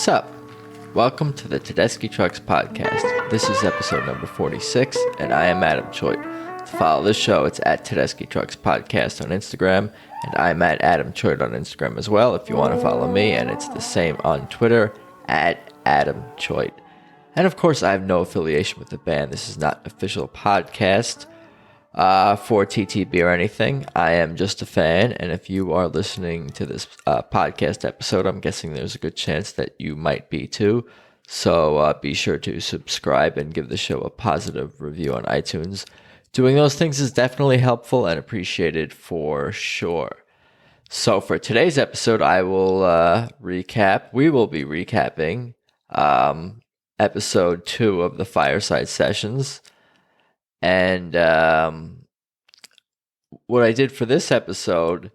What's up? Welcome to the Tedeschi Trucks podcast. This is episode number 46, and I am Adam Choit. To follow this show, it's at Tedeschi Trucks Podcast on Instagram, and I'm at Adam Choit on Instagram as well if you want to follow me, and it's the same on Twitter, at Adam Choit. And of course, I have no affiliation with the band. This is not an official podcast for TTB or anything. I am just a fan, and if you are listening to this podcast episode, I'm guessing there's a good chance that you might be too. So be sure to subscribe and give the show a positive review on iTunes. Doing those things is definitely helpful and appreciated for sure. So for today's episode, I will recap. We will be recapping episode 2 of the Fireside Sessions. And what I did for this episode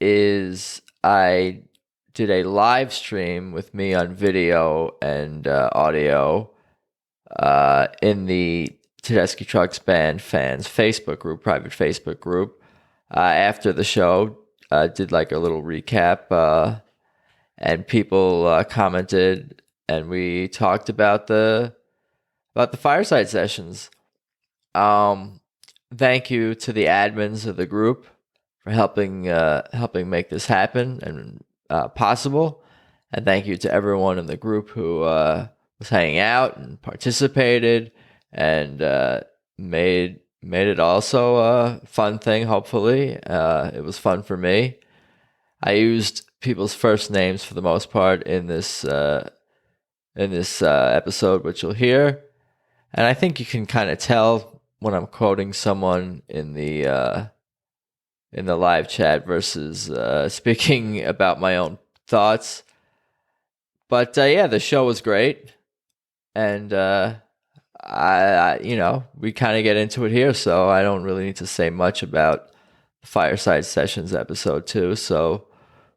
is I did a live stream with me on video and audio in the Tedeschi Trucks Band fans Facebook group, private Facebook group. After the show, did like a little recap, and people commented, and we talked about the Fireside Sessions. Thank you to the admins of the group for helping make this happen and possible. And thank you to everyone in the group who was hanging out and participated and made it also a fun thing, hopefully. It was fun for me. I used people's first names for the most part in this episode, which you'll hear. And I think you can kind of tell when I'm quoting someone in the live chat versus speaking about my own thoughts. But yeah, the show was great, and I we kind of get into it here, so I don't really need to say much about the Fireside Sessions episode 2. So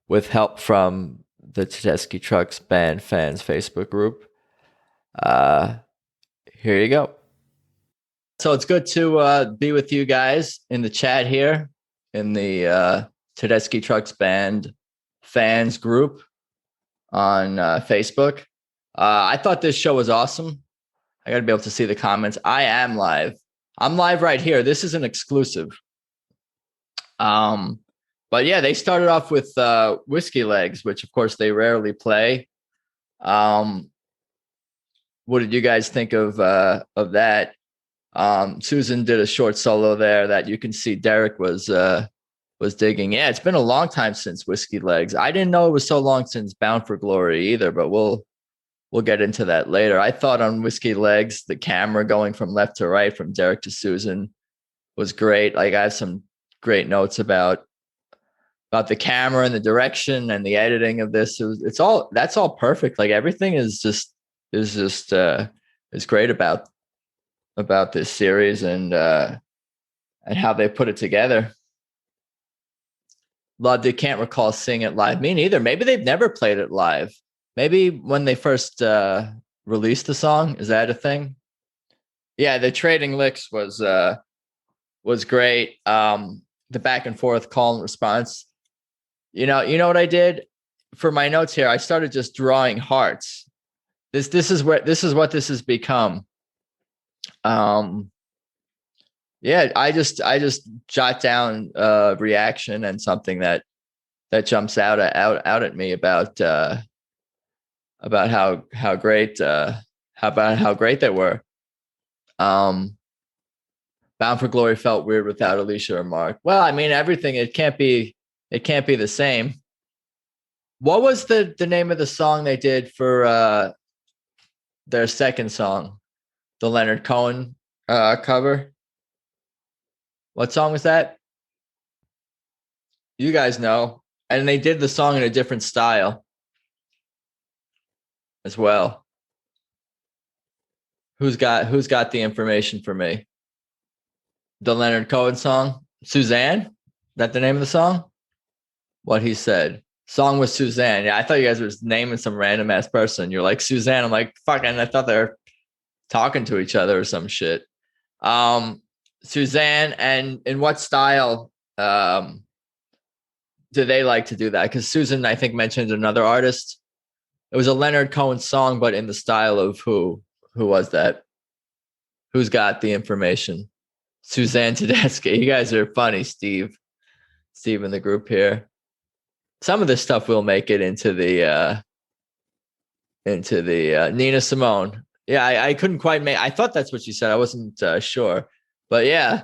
with help from the Tedeschi Trucks Band fans Facebook group, here you go. So it's good to be with you guys in the chat here in the Tedeschi Trucks Band fans group on Facebook. I thought this show was awesome. I got to be able to see the comments. I am live. I'm live right here. This is an exclusive. But yeah, they started off with Whiskey Legs, which of course they rarely play. What did you guys think of that? Susan did a short solo there that you can see Derek was digging. Yeah, it's been a long time since Whiskey Legs. I didn't know it was so long since Bound for Glory either, but we'll get into that later. I thought on Whiskey Legs, the camera going from left to right, from Derek to Susan, was great. Like I have some great notes about the camera and the direction and the editing of this. That's all perfect. Like everything is great about this series and how they put it together. Loved it. Can't recall seeing it live. Me neither. Maybe they've never played it live. Maybe when they first released the song. Is that a thing? Yeah, the trading licks was great. The back and forth call and response. You know what I did for my notes here? I started just drawing hearts. This is what this has become. Yeah, I just jot down reaction and something that jumps out at me about how great they were. Bound for Glory felt weird without Alicia or Mark. Well, I mean everything. It can't be the same. What was the name of the song they did for their second song? The Leonard Cohen cover. What song was that? You guys know. And they did the song in a different style as well. Who's got the information for me? The Leonard Cohen song? Suzanne? Is that the name of the song? What he said. Song was Suzanne. Yeah, I thought you guys were naming some random ass person. You're like Suzanne. I'm like, fucking, I thought they were talking to each other or some shit. Suzanne, and in what style do they like to do that? Because Susan, I think, mentioned another artist. It was a Leonard Cohen song, but in the style of who? Who was that? Who's got the information? Suzanne Tedeschi. You guys are funny, Steve. Steve in the group here. Some of this stuff will make it into the Nina Simone. Yeah, I couldn't quite make. I thought that's what she said. I wasn't sure, but yeah,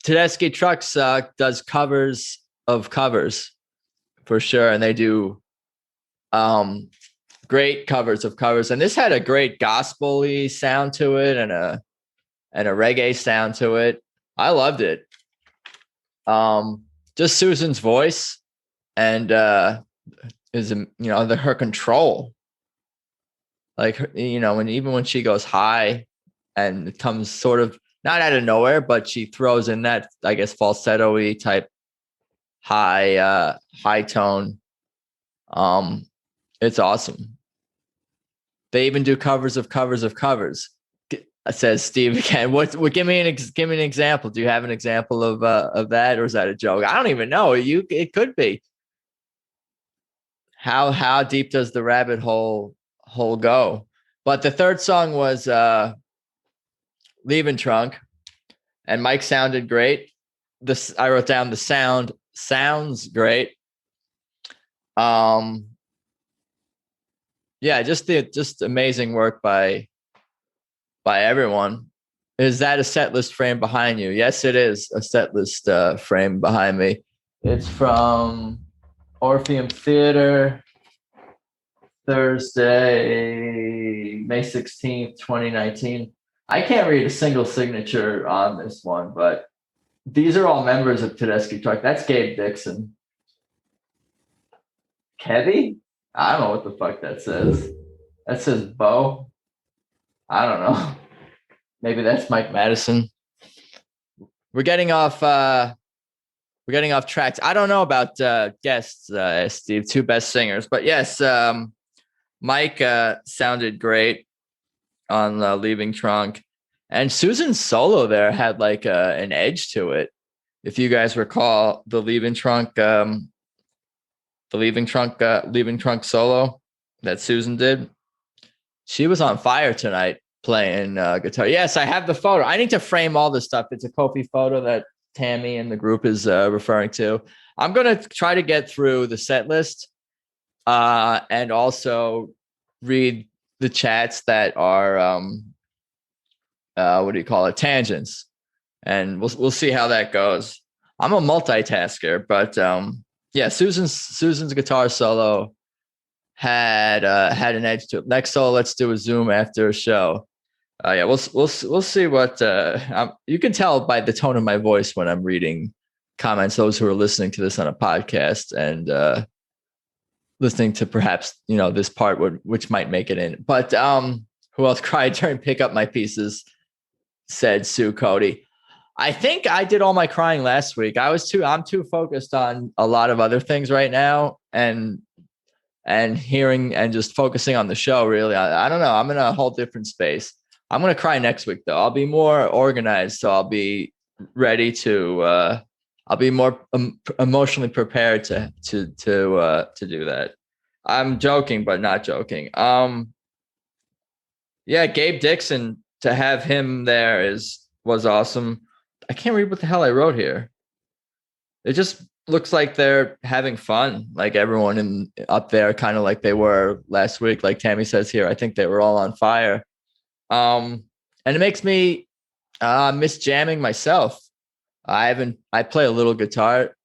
Tedeschi Trucks does covers of covers for sure, and they do great covers of covers. And this had a great gospel-y sound to it, and a reggae sound to it. I loved it. Just Susan's voice and her control. Like, when she goes high and it comes sort of not out of nowhere, but she throws in that, I guess, falsetto-y type high tone. It's awesome. They even do covers of covers of covers. Says Steve again. Give me an example. Do you have an example of that, or is that a joke? I don't even know. It could be. How deep does the rabbit hole go? But the third song was Leaving Trunk, and Mike sounded great. I wrote down the sound sounds great. Yeah, just amazing work by everyone. Is that a set list frame behind you? Yes, it is a set list frame behind me. It's from Orpheum Theater, Thursday, May 16th, 2019. I can't read a single signature on this one, but these are all members of Tedeschi Truck. That's Gabe Dixon. Kevy? I don't know what the fuck that says. That says Bo. I don't know. Maybe that's Mike Madison. We're getting off tracks. I don't know about guests, Steve, two best singers, but yes, Mike sounded great on Leaving Trunk, and Susan's solo there had like an edge to it. If you guys recall the Leaving Trunk solo that Susan did, she was on fire tonight playing guitar. Yes, I have the photo. I need to frame all this stuff. It's a Kofi photo that Tammy and the group is referring to. I'm going to try to get through the set list and also read the chats that are tangents, and we'll see how that goes. I'm a multitasker, but yeah, Susan's guitar solo had an edge to it. Next solo, let's do a Zoom after a show. Yeah, we'll see what you can tell by the tone of my voice when I'm reading comments. Those who are listening to this on a podcast and listening to perhaps this part which might make it in. But who else cried during Pick Up My Pieces? Said Sue Cody. I think I did all my crying last week. I'm too focused on a lot of other things right now, and hearing and just focusing on the show. Really, I don't know. I'm in a whole different space. I'm going to cry next week, though. I'll be more organized, so I'll be ready to. I'll be more emotionally prepared to do that. I'm joking, but not joking. Yeah, Gabe Dixon, to have him there was awesome. I can't read what the hell I wrote here. It just looks like they're having fun, like everyone up there, kind of like they were last week. Like Tammy says here, I think they were all on fire. And it makes me miss jamming myself. I play a little guitar.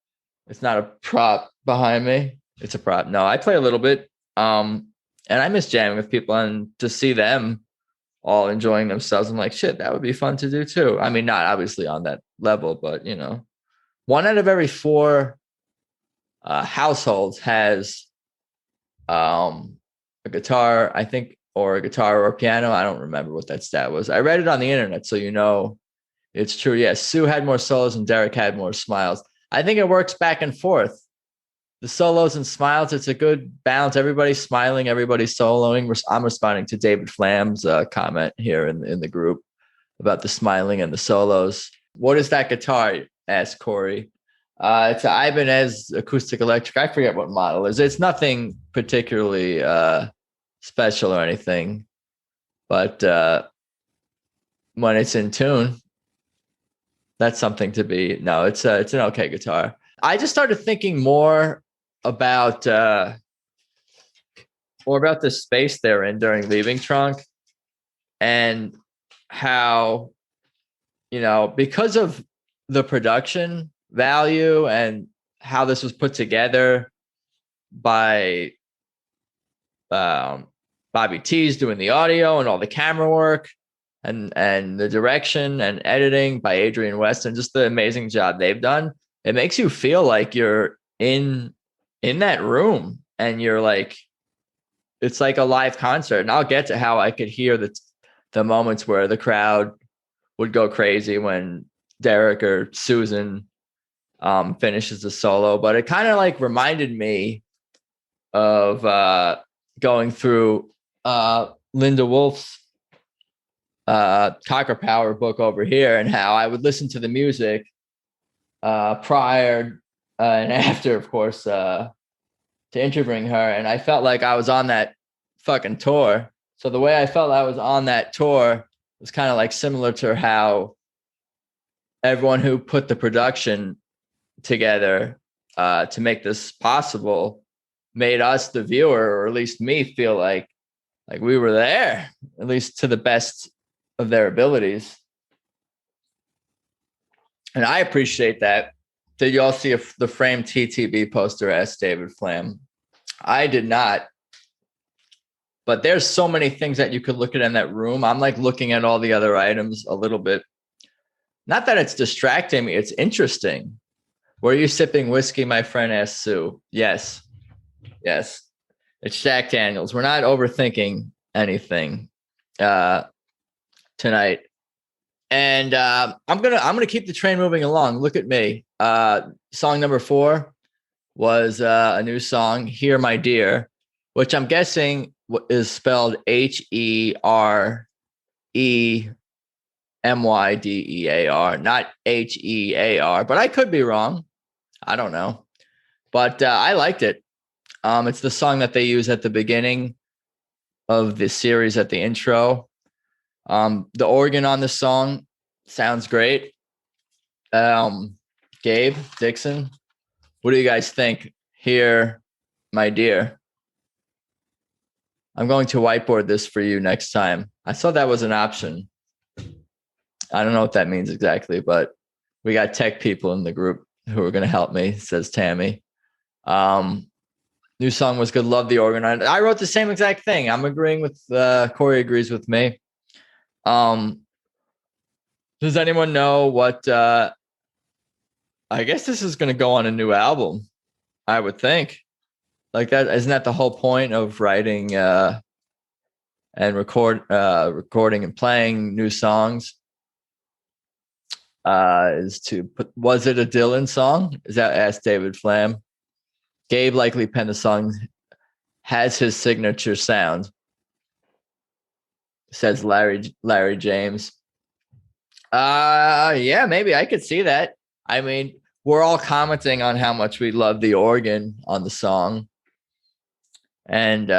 It's not a prop behind me. It's a prop. No, I play a little bit. And I miss jamming with people, and to see them all enjoying themselves, I'm like, shit, that would be fun to do too. I mean, not obviously on that level, but 1 out of every 4 households has a guitar, I think, or a guitar or a piano. I don't remember what that stat was. I read it on the internet, so it's true. Yes, Sue had more solos and Derek had more smiles. I think it works back and forth. The solos and smiles, it's a good balance. Everybody's smiling, everybody's soloing. I'm responding to David Flam's comment here in the group about the smiling and the solos. What is that guitar? Asked Corey. It's an Ibanez acoustic electric. I forget what model it is. It's nothing particularly special or anything, but when it's in tune, that's something to be. No, it's an okay guitar. I just started thinking about more about the space they're in during Leaving Trunk, and how, because of the production value and how this was put together by Bobby T's doing the audio and all the camera work, and the direction and editing by Adrian West, and just the amazing job they've done. It makes you feel like you're in that room, and you're like, it's like a live concert. And I'll get to how I could hear the moments where the crowd would go crazy when Derek or Susan finishes the solo. But it kind of like reminded me of going through Linda Wolf's Cocker Power book over here, and how I would listen to the music prior and after, of course, to interviewing her. And I felt like I was on that fucking tour. So the way I felt I was on that tour was kind of like similar to how everyone who put the production together to make this possible made us, the viewer, or at least me, feel like we were there, at least to the best of their abilities. And I appreciate that. Did you all see the framed TTB poster? Asked David Flam. I did not. But there's so many things that you could look at in that room. I'm like looking at all the other items a little bit. Not that it's distracting me. It's interesting. Were you sipping whiskey, my friend? Asked Sue. Yes. Yes. It's Jack Daniels. We're not overthinking anything tonight. And I'm gonna keep the train moving along. Look at me. Song number 4 was a new song, "Here My Dear," which I'm guessing is spelled HEREMYDEAR, not HEAR. But I could be wrong. I don't know. But I liked it. It's the song that they use at the beginning of the series at the intro. The organ on the song sounds great. Gabe, Dixon, what do you guys think? "Here, My Dear." I'm going to whiteboard this for you next time. I saw that was an option. I don't know what that means exactly, but we got tech people in the group who are going to help me, says Tammy. New song was good. Love the organ. I wrote the same exact thing. I'm agreeing with Corey agrees with me. Does anyone know what I guess this is going to go on a new album, I would think. Like that, isn't that the whole point of writing and recording and playing new songs? Is to put, was it a Dylan song? Is that, asked David Flam. Gabe likely penned the song, has his signature sound, says Larry James. Yeah, maybe I could see that. I mean, we're all commenting on how much we love the organ on the song. And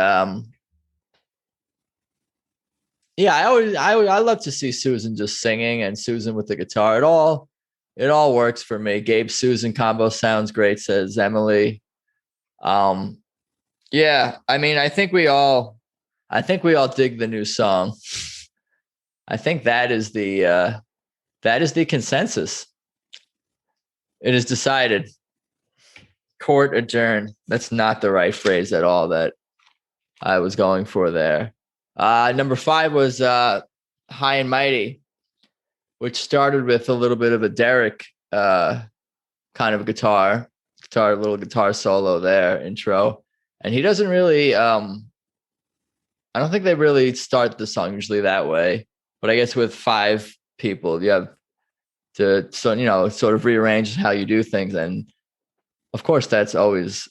yeah, I love to see Susan just singing, and Susan with the guitar. It all works for me. Gabe Susan combo sounds great, says Emily. Yeah, I mean, I think we all dig the new song. I think that is the consensus. It is decided. Court adjourned. That's not the right phrase at all that I was going for there. Number 5 was High and Mighty, which started with a little bit of a Derek kind of guitar solo there, intro. And he doesn't really, I don't think they really start the song usually that way. But I guess with 5 people, you have to, sort of rearrange how you do things. And of course, that's always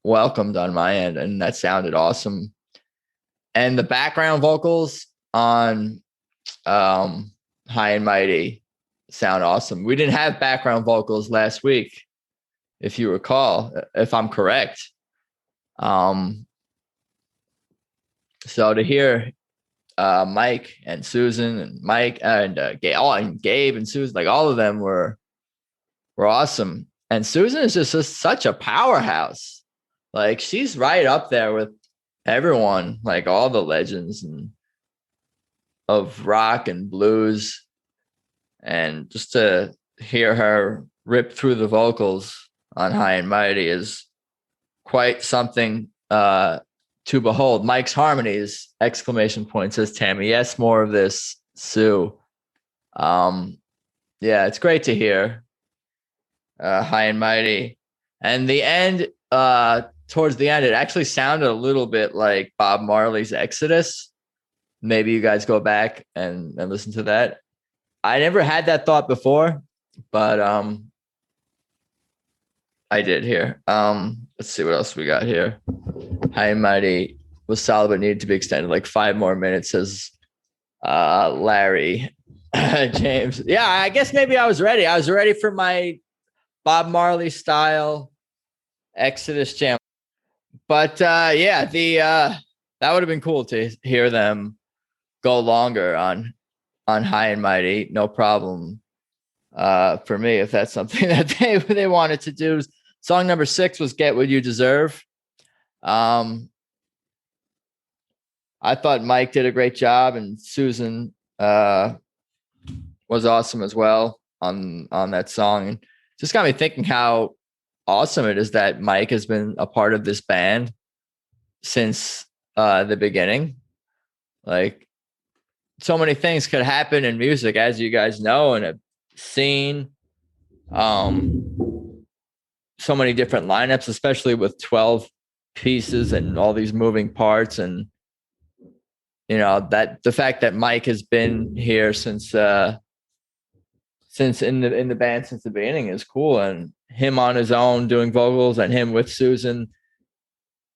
welcomed on my end. And that sounded awesome. And the background vocals on High and Mighty sound awesome. We didn't have background vocals last week, if you recall, if I'm correct. So to hear Mike and Susan and Mike and Gabe and Susan, like all of them were awesome. And Susan is just such a powerhouse. Like she's right up there with everyone, like all the legends and of rock and blues. And just to hear her rip through the vocals on High and Mighty is quite something to behold. Mike's harmonies, exclamation point, says Tammy. Yes, more of this, Sue. Yeah, it's great to hear High and Mighty. And the end, towards the end, it actually sounded a little bit like Bob Marley's Exodus. Maybe you guys go back and listen to that. I never had that thought before, but I did here. Let's see what else we got here. High and Mighty was solid but needed to be extended like 5 more minutes, says Larry James. Yeah, I guess maybe I was ready. I was ready for my Bob Marley style Exodus jam. But yeah, that would have been cool to hear them go longer on High and Mighty. No problem for me if that's something that they wanted to do. Song number 6 was Get What You Deserve. I thought Mike did a great job, and Susan was awesome as well on that song. And just got me thinking how awesome it is that Mike has been a part of this band since the beginning. Like, so many things could happen in music, as you guys know, and have seen. So many different lineups, especially with 12 pieces and all these moving parts. And, you know, that the fact that Mike has been here since in the band since the beginning is cool. And him on his own doing vocals and him with Susan.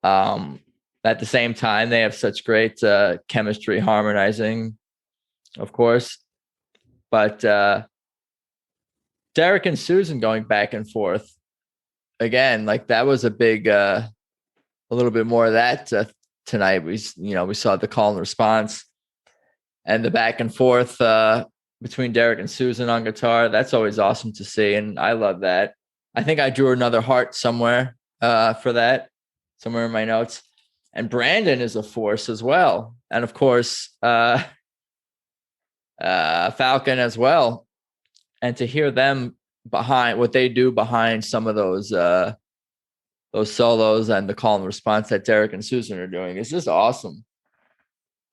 At the same time, they have such great chemistry, harmonizing, of course. But Derek and Susan going back and forth again, like that was a big, a little bit more of that tonight. We saw the call and response and the back and forth between Derek and Susan on guitar. That's always awesome to see, and I love that. I think I drew another heart somewhere for that, somewhere in my notes. And Brandon is a force as well, and of course Falcon as well. And to hear them behind what they do behind some of those solos and the call and response that Derek and Susan are doing is just awesome.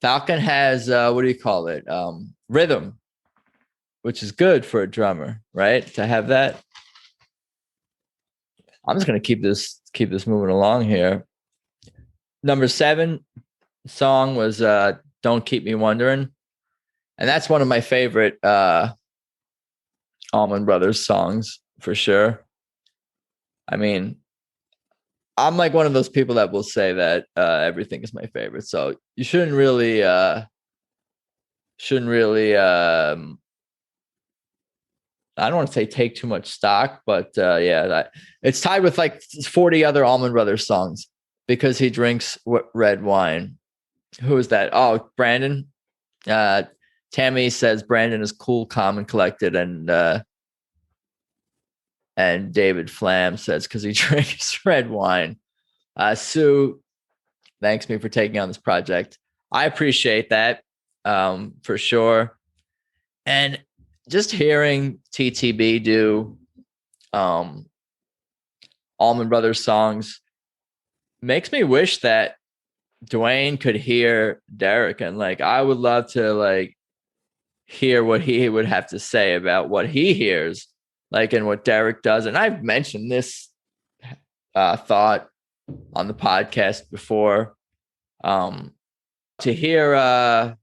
Falcon has what do you call it? Rhythm, which is good for a drummer, right? To have that. I'm just gonna keep this moving along here. Number 7 song was Don't Keep Me Wondering. And that's one of my favorite Allman Brothers songs for sure. I mean, I'm like one of those people that will say that everything is my favorite. So you shouldn't really I don't want to say take too much stock, but it's tied with like 40 other Allman Brothers songs. Because He Drinks Red Wine. Who is that? Oh, Brandon. Tammy says Brandon is cool, calm, and collected, and David Flam says because he drinks red wine. Sue thanks me for taking on this project. I appreciate that for sure. And just hearing TTB do Allman Brothers songs makes me wish that Dwayne could hear Derek, and like I would love to like hear what he would have to say about what he hears, like, and what Derek does. And I've mentioned this thought on the podcast before. To hear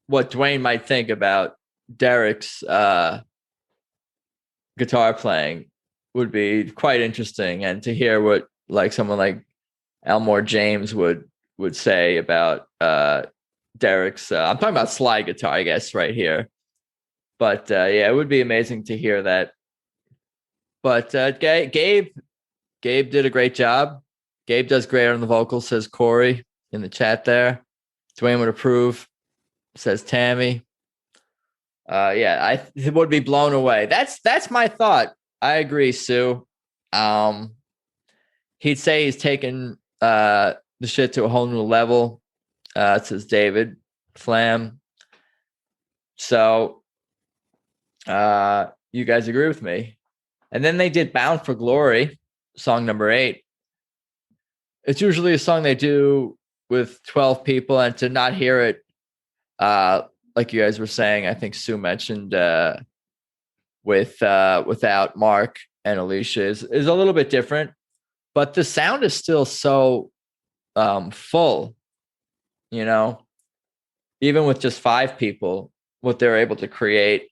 what Dwayne might think about Derek's guitar playing would be quite interesting, and to hear what like someone like Elmore James would say about Derek's I'm talking about slide guitar, I guess, right here. But yeah, it would be amazing to hear that. But Gabe did a great job. Gabe does great on the vocals, says Corey in the chat there. Dwayne would approve, says Tammy. Yeah, I would be blown away. That's my thought. I agree, Sue. He'd say he's taken the shit to a whole new level. Says David Flam. So you guys agree with me. And then they did Bound for Glory, song number 8. It's usually a song they do with 12 people, and to not hear it, like you guys were saying, I think Sue mentioned without Mark and Alicia is a little bit different, but the sound is still so full, you know, even with just 5 people, what they're able to create,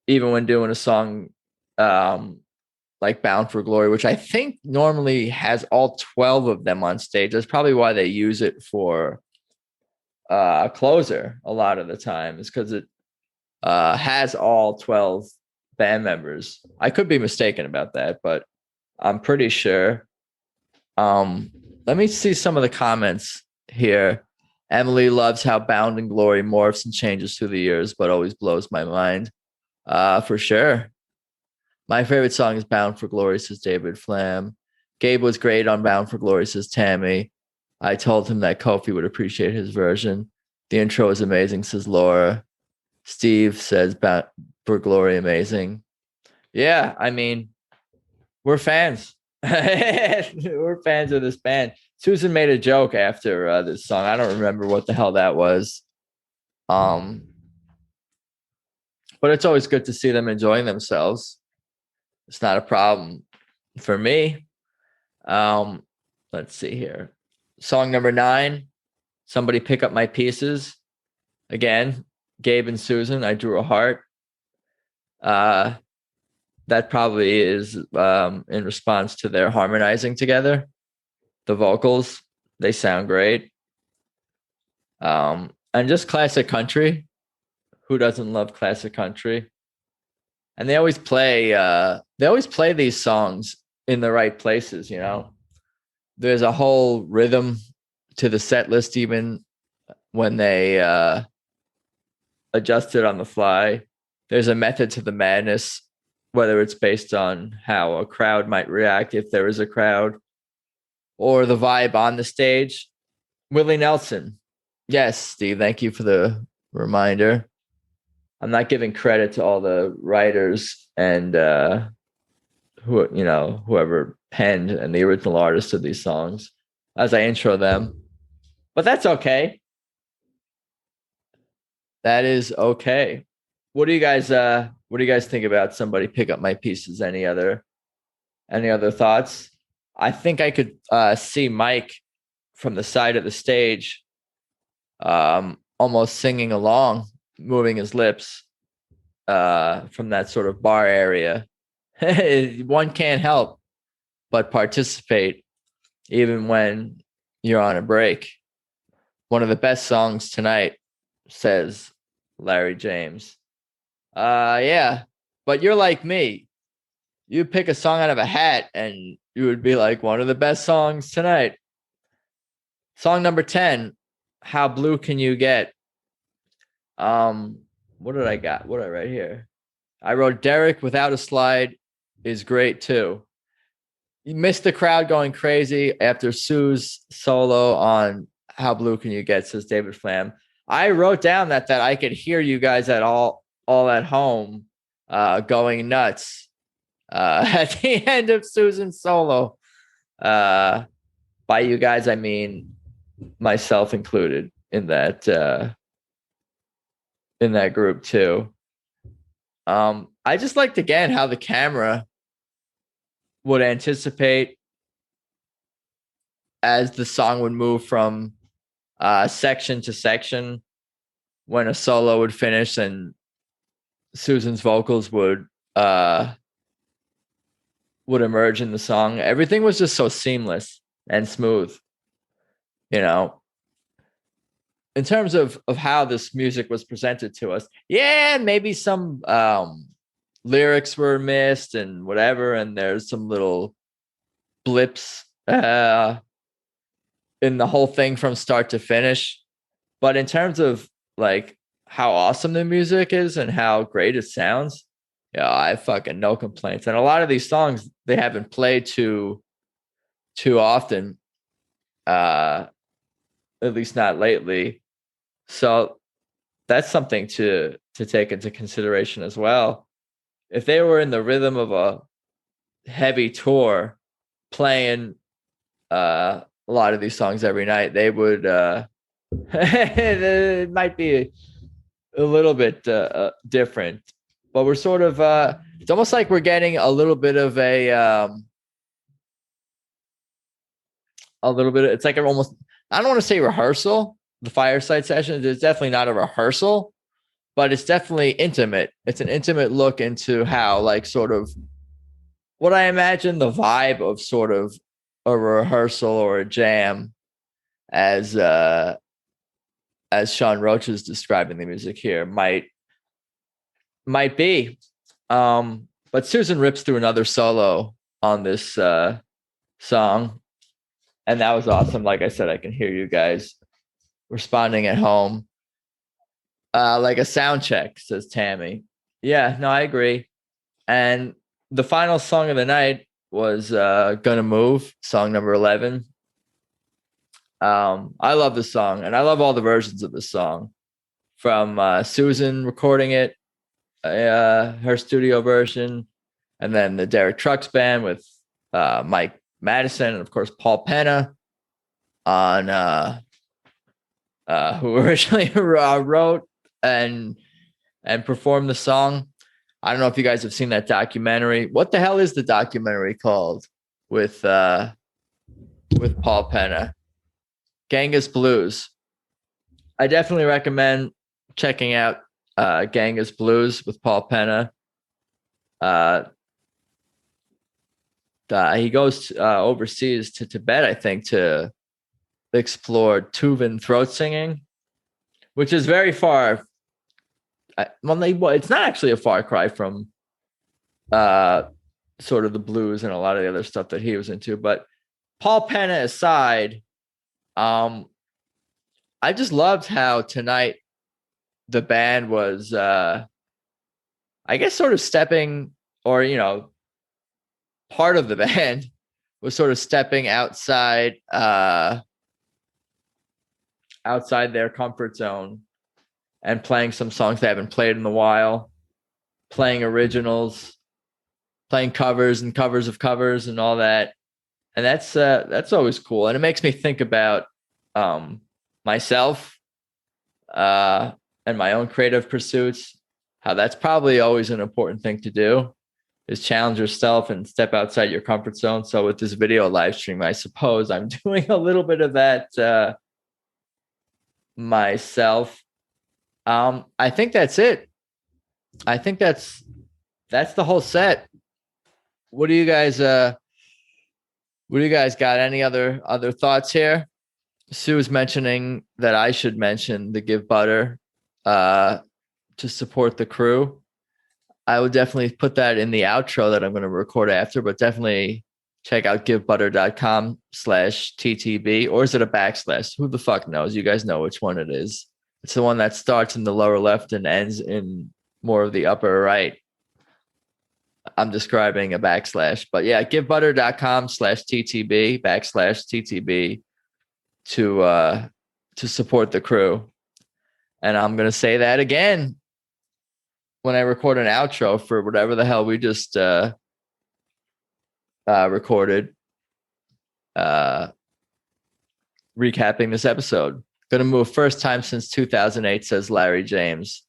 even when doing a song like Bound for Glory, which I think normally has all 12 of them on stage. That's probably why they use it for a closer a lot of the time, is because it has all 12 band members. I could be mistaken about that, but I'm pretty sure. Let me see some of the comments here. Emily loves how Bound in Glory morphs and changes through the years, but always blows my mind. For sure. My favorite song is Bound for Glory, says David Flam. Gabe was great on Bound for Glory, says Tammy. I told him that Kofi would appreciate his version. The intro is amazing, says Laura. Steve says Bound for Glory, amazing. Yeah, I mean, we're fans. We're fans of this band. Susan made a joke after this song. I don't remember what the hell that was. But it's always good to see them enjoying themselves. It's not a problem for me. Let's see here. Song number 9, Somebody Pick Up My Pieces. Again, Gabe and Susan, I drew a heart. That probably is in response to their harmonizing together. The vocals, they sound great. And just classic country. Who doesn't love classic country? And they always play these songs in the right places, you know. There's a whole rhythm to the set list, even when they adjust it on the fly. There's a method to the madness, whether it's based on how a crowd might react, if there is a crowd, or the vibe on the stage. Willie Nelson. Yes, Steve, thank you for the reminder. I'm not giving credit to all the writers and whoever penned and the original artists of these songs as I intro them. But that's okay. That is okay. What do you guys think about Somebody Pick Up My Pieces? Any other thoughts? I think I could see Mike from the side of the stage almost singing along, moving his lips from that sort of bar area. One can't help but participate even when you're on a break. One of the best songs tonight, says Larry James. Yeah, but you're like me. You pick a song out of a hat and you would be like, one of the best songs tonight. Song number 10, How Blue Can You Get? What did I got? What did I write here? I wrote Derek without a slide is great too. You missed the crowd going crazy after Sue's solo on How Blue Can You Get, says David Flam. I wrote down that I could hear you guys at all at home going nuts at the end of Susan's solo. By you guys, I mean myself included in that group too. I just liked again how the camera would anticipate as the song would move from section to section when a solo would finish and Susan's vocals would emerge in the song. Everything was just so seamless and smooth, you know. in terms of how this music was presented to us, yeah, maybe some lyrics were missed and whatever, and there's some little blips in the whole thing from start to finish. But in terms of like how awesome the music is and how great it sounds, yeah, I fucking no complaints. And a lot of these songs they haven't played too often, at least not lately. So that's something to take into consideration as well. If they were in the rhythm of a heavy tour, playing a lot of these songs every night, they would it might be a little bit different. But we're sort of it's almost like we're getting a little bit of it's like almost, I don't want to say rehearsal. The Fireside session, there's definitely not a rehearsal, but it's definitely intimate. It's an intimate look into how, like, sort of what I imagine the vibe of sort of a rehearsal or a jam, as Sean Roach is describing the music here, might be. But Susan rips through another solo on this song, and that was awesome. Like I said, I can hear you guys responding at home. Like a sound check, says Tammy. Yeah, no, I agree. And the final song of the night was Gonna Move, song number 11. I love the song, and I love all the versions of the song, from Susan recording it, her studio version, and then the Derek Trucks band with Mike Madison, and of course Paul Penna on who originally wrote and performed the song. I don't know if you guys have seen that documentary. What the hell is the documentary called with Paul Penna? Genghis Blues. I definitely recommend checking out Genghis Blues with Paul Penna. He goes overseas to Tibet, I think, to explore Tuvan throat singing, which is very far. It's not actually a far cry from sort of the blues and a lot of the other stuff that he was into. But Paul Penna aside, I just loved how tonight the band was, I guess, sort of stepping, or, part of the band was sort of stepping outside their comfort zone and playing some songs they haven't played in a while, playing originals, playing covers and covers of covers and all that. And that's always cool. And it makes me think about myself and my own creative pursuits, how that's probably always an important thing to do, is challenge yourself and step outside your comfort zone. So with this video live stream, I suppose I'm doing a little bit of that myself. I think that's it. I think that's the whole set. What do you guys got? Any other thoughts here? Sue is mentioning that I should mention the Give Butter to support the crew. I would definitely put that in the outro that I'm going to record after, but definitely check out givebutter.com/TTB, or is it a backslash? Who the fuck knows? You guys know which one it is. It's the one that starts in the lower left and ends in more of the upper right. I'm describing a backslash, but yeah, givebutter.com/TTB to support the crew. And I'm going to say that again when I record an outro for whatever the hell we just recorded, recapping this episode. Gonna move first time since 2008, says Larry James.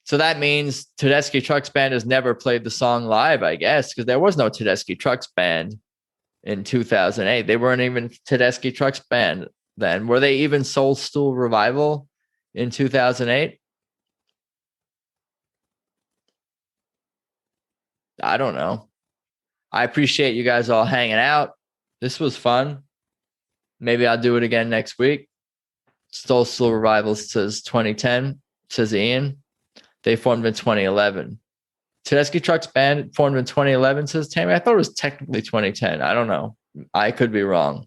So that means Tedeschi Trucks Band has never played the song live, I guess, because there was no Tedeschi Trucks Band in 2008. They weren't even Tedeschi Trucks Band then. Were they even Soul Stool Revival in 2008? I don't know. I appreciate you guys all hanging out. This was fun. Maybe I'll do it again next week. Stole Silver Rivals says 2010, says Ian. They formed in 2011. Tedeschi Trucks Band formed in 2011, says Tammy. I thought it was technically 2010. I don't know. I could be wrong.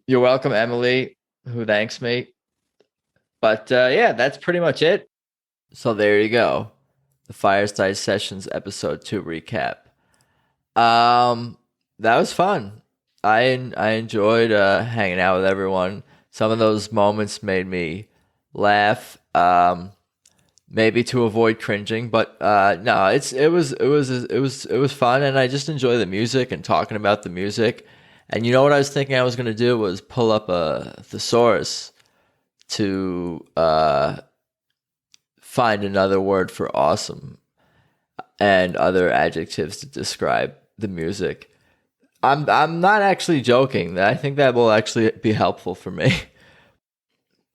You're welcome, Emily, who thanks me. But yeah, that's pretty much it. So there you go. The Fireside Sessions episode 2 recap. That was fun. I enjoyed hanging out with everyone. Some of those moments made me laugh. Maybe to avoid cringing, but no, it was fun, and I just enjoy the music and talking about the music. And you know what I was thinking I was going to do was pull up a thesaurus to find another word for awesome and other adjectives to describe the music. I'm not actually joking. I think that will actually be helpful for me.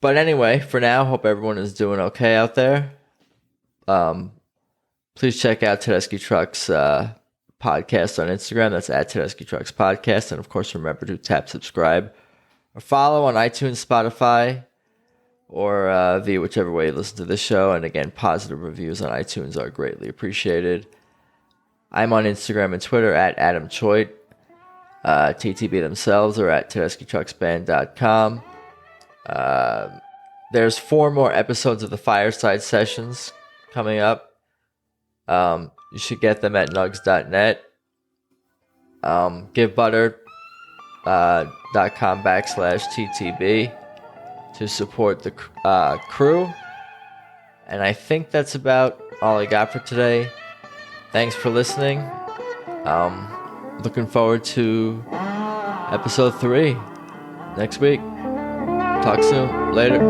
But anyway, for now, hope everyone is doing okay out there. Please check out Tedeschi Trucks podcast on Instagram. That's at Tedeschi Trucks Podcast. And of course, remember to tap subscribe or follow on iTunes, Spotify, or via whichever way you listen to this show. And again, positive reviews on iTunes are greatly appreciated. I'm on Instagram and Twitter at Adam Choit. TTB themselves are at TedeschiTrucksBand.com. There's 4 more episodes of the Fireside Sessions coming up. You should get them at nugs.net. GiveButter.com/TTB to support the crew. And I think that's about all I got for today. Thanks for listening. Looking forward to episode 3 next week. Talk soon. Later.